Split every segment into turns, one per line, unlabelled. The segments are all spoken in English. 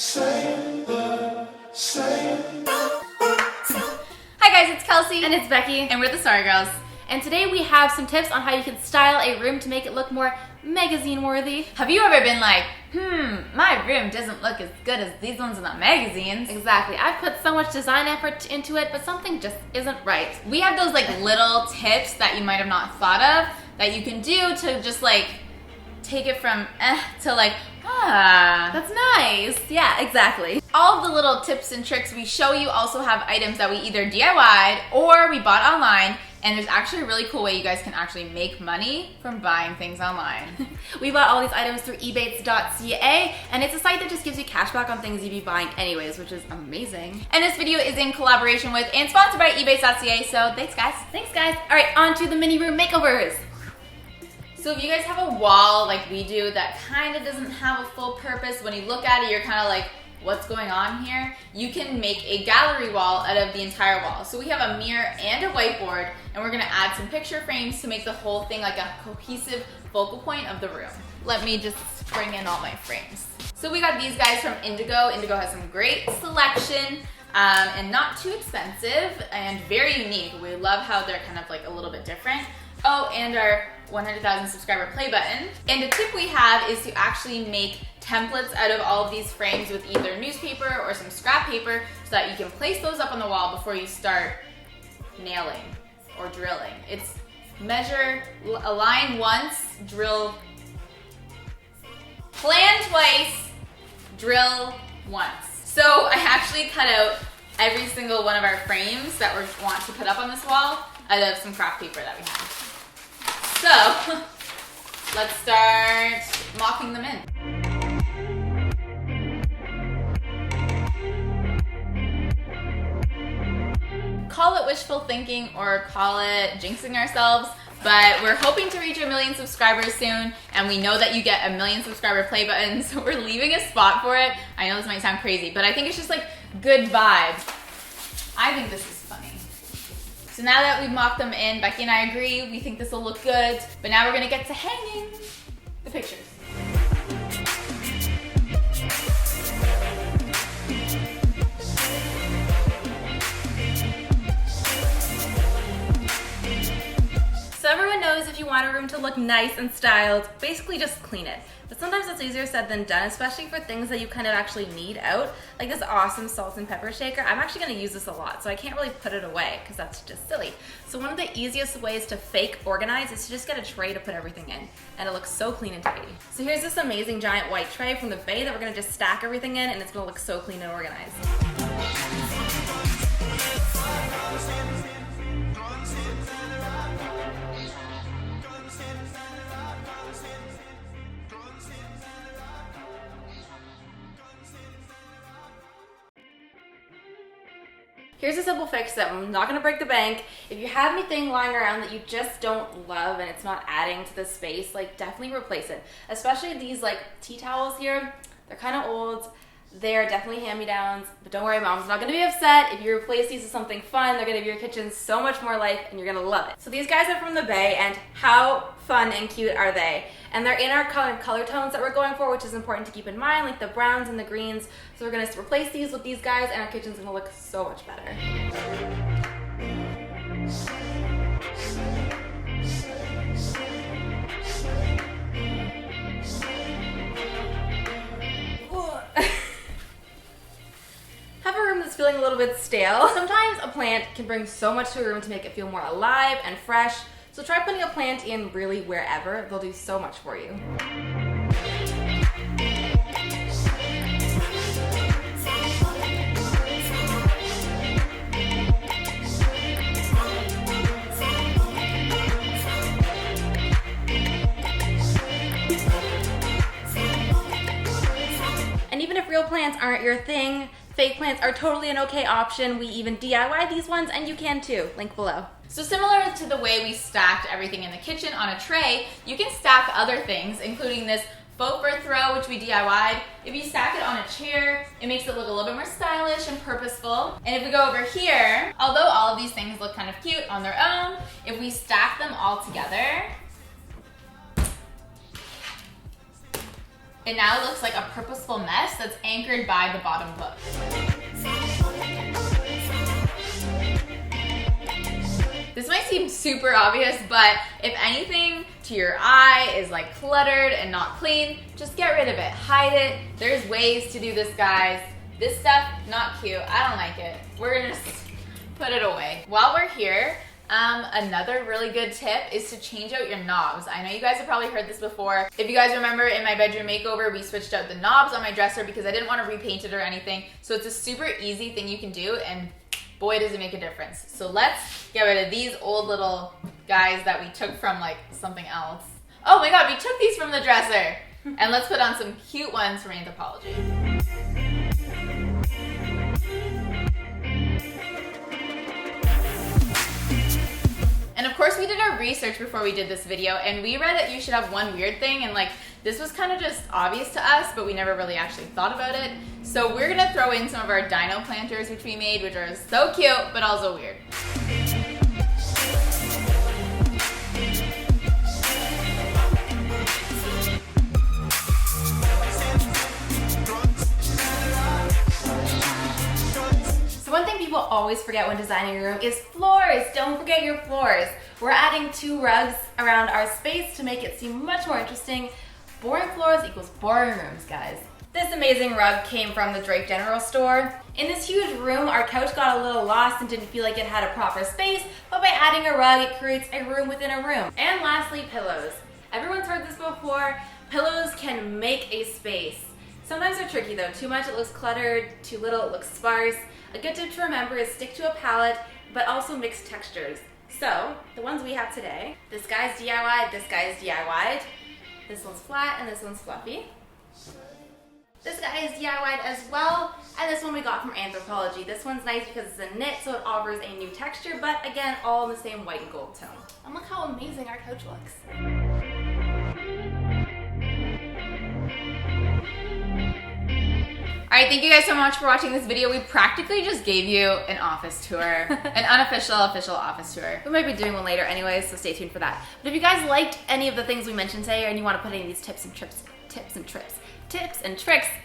Hi guys, it's Kelsey.
And it's Becky.
And we're the Sorry Girls.
And today we have some tips on how you can style a room to make it look more magazine worthy.
Have you ever been like, my room doesn't look as good as these ones in the magazines?
Exactly. I've put so much design effort into it, but something just isn't right.
We have those like little tips that you might have not thought of that you can do to just like take it from to like,
that's nice. Yeah, exactly.
All of the little tips and tricks we show you also have items that we either DIY'd or we bought online. And there's actually a really cool way you guys can actually make money from buying things online.
We bought all these items through Ebates.ca, and it's a site that just gives you cash back on things you'd be buying anyways, which is amazing.
And this video is in collaboration with and sponsored by Ebates.ca, so thanks guys.
Thanks guys. All right, on to the mini room makeovers.
So if you guys have a wall like we do that kind of doesn't have a full purpose, when you look at it, you're kind of like, what's going on here? You can make a gallery wall out of the entire wall. So we have a mirror and a whiteboard, and we're gonna add some picture frames to make the whole thing like a cohesive focal point of the room. Let me just bring in all my frames. So we got these guys from Indigo. Indigo has some great selection and not too expensive and very unique. We love how they're kind of like a little bit different. Oh, and our 100,000 subscriber play button. And a tip we have is to actually make templates out of all of these frames with either newspaper or some scrap paper so that you can place those up on the wall before you start nailing or drilling. It's measure, align once, drill, plan twice, drill once. So I actually cut out every single one of our frames that we want to put up on this wall out of some craft paper that we have. So let's start mocking them in. Call it wishful thinking or call it jinxing ourselves, but we're hoping to reach 1 million subscribers soon, and we know that you get 1 million subscriber play buttons, so we're leaving a spot for it. I know this might sound crazy, but I think it's just like good vibes. I think this is funny. So now that we've mocked them in, Becky and I agree, we think this will look good, but now we're gonna get to hanging the pictures.
So everyone knows if you want a room to look nice and styled, basically just clean it. But sometimes it's easier said than done, especially for things that you kind of actually need out. Like this awesome salt and pepper shaker. I'm actually gonna use this a lot, so I can't really put it away because that's just silly. So one of the easiest ways to fake organize is to just get a tray to put everything in, and it looks so clean and tidy. So here's this amazing giant white tray from the Bay that we're gonna just stack everything in, and it's gonna look so clean and organized. Here's a simple fix that I'm not gonna break the bank. If you have anything lying around that you just don't love and it's not adding to the space, like definitely replace it. Especially these like tea towels here, they're kind of old. They're definitely hand-me-downs, but don't worry, mom's not gonna be upset. If you replace these with something fun, they're gonna give your kitchen so much more life and you're gonna love it. So these guys are from the Bay, and how fun and cute are they? And they're in our color tones that we're going for, which is important to keep in mind, like the browns and the greens. So we're gonna replace these with these guys and our kitchen's gonna look so much better. Have a room that's feeling a little bit stale. Sometimes a plant can bring so much to a room to make it feel more alive and fresh. So try putting a plant in really wherever. They'll do so much for you. And even if real plants aren't your thing, fake plants are totally an okay option. We even DIY these ones, and you can too. Link below.
So similar to the way we stacked everything in the kitchen on a tray, you can stack other things, including this faux fur throw, which we DIY'd. If you stack it on a chair, it makes it look a little bit more stylish and purposeful. And if we go over here, although all of these things look kind of cute on their own, if we stack them all together, It now looks like a purposeful mess that's anchored by the bottom hook. This might seem super obvious, but if anything to your eye is like cluttered and not clean, just get rid of it, hide it. There's ways to do this, guys. This stuff, not cute, I don't like it. We're gonna just put it away. While we're here, another really good tip is to change out your knobs. I know you guys have probably heard this before. If you guys remember, in my bedroom makeover, we switched out the knobs on my dresser because I didn't want to repaint it or anything. So it's a super easy thing you can do, and boy, does it make a difference. So let's get rid of these old little guys that we took from like something else. Oh my god, we took these from the dresser. And let's put on some cute ones from Anthropology. And of course we did our research before we did this video, and we read that you should have one weird thing, and like this was kind of just obvious to us, but we never really actually thought about it. So we're gonna throw in some of our dino planters which we made, which are so cute but also weird.
So one thing people always forget when designing a room is floors. Don't forget your floors. We're adding 2 rugs around our space to make it seem much more interesting. Boring floors equals boring rooms, guys. This amazing rug came from the Drake General Store. In this huge room, our couch got a little lost and didn't feel like it had a proper space, but by adding a rug, it creates a room within a room. And lastly, pillows. Everyone's heard this before. Pillows can make a space. Sometimes they're tricky though. Too much, it looks cluttered. Too little, it looks sparse. A good tip to remember is stick to a palette, but also mix textures. So, the ones we have today, this guy's DIY, this guy's DIY'd. This one's flat and this one's fluffy. This guy is DIY'd as well, and this one we got from Anthropology. This one's nice because it's a knit, so it offers a new texture, but again, all in the same white and gold tone. And look how amazing our couch looks.
Alright, thank you guys so much for watching this video. We practically just gave you an office tour, an unofficial, official office tour.
We might be doing one later anyways, so stay tuned for that. But if you guys liked any of the things we mentioned today, and you want to put any of these tips and tricks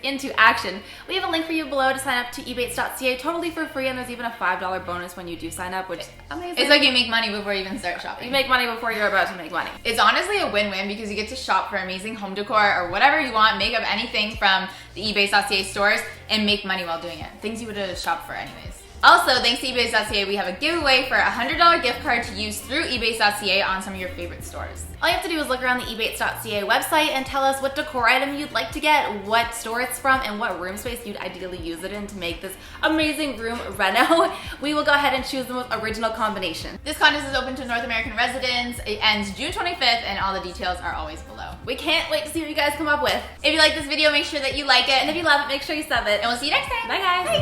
into action, we have a link for you below to sign up to Ebates.ca totally for free, and there's even a $5 bonus when you do sign up, which is amazing.
It's like you make money before you even start shopping.
You make money before you're about to make money.
It's honestly a win-win because you get to shop for amazing home decor or whatever you want, make up anything from the Ebates.ca stores, and make money while doing it. Things you would have shopped for anyways. Also, thanks to Ebates.ca, we have a giveaway for a $100 gift card to use through Ebates.ca on some of your favorite stores.
All you have to do is look around the Ebates.ca website and tell us what decor item you'd like to get, what store it's from, and what room space you'd ideally use it in to make this amazing room reno. We will go ahead and choose the most original combination.
This contest is open to North American residents. It ends June 25th, and all the details are always below.
We can't wait to see what you guys come up with.
If you like this video, make sure that you like it.
And if you love it, make sure you sub it.
And we'll see you next time.
Bye, guys.
Bye.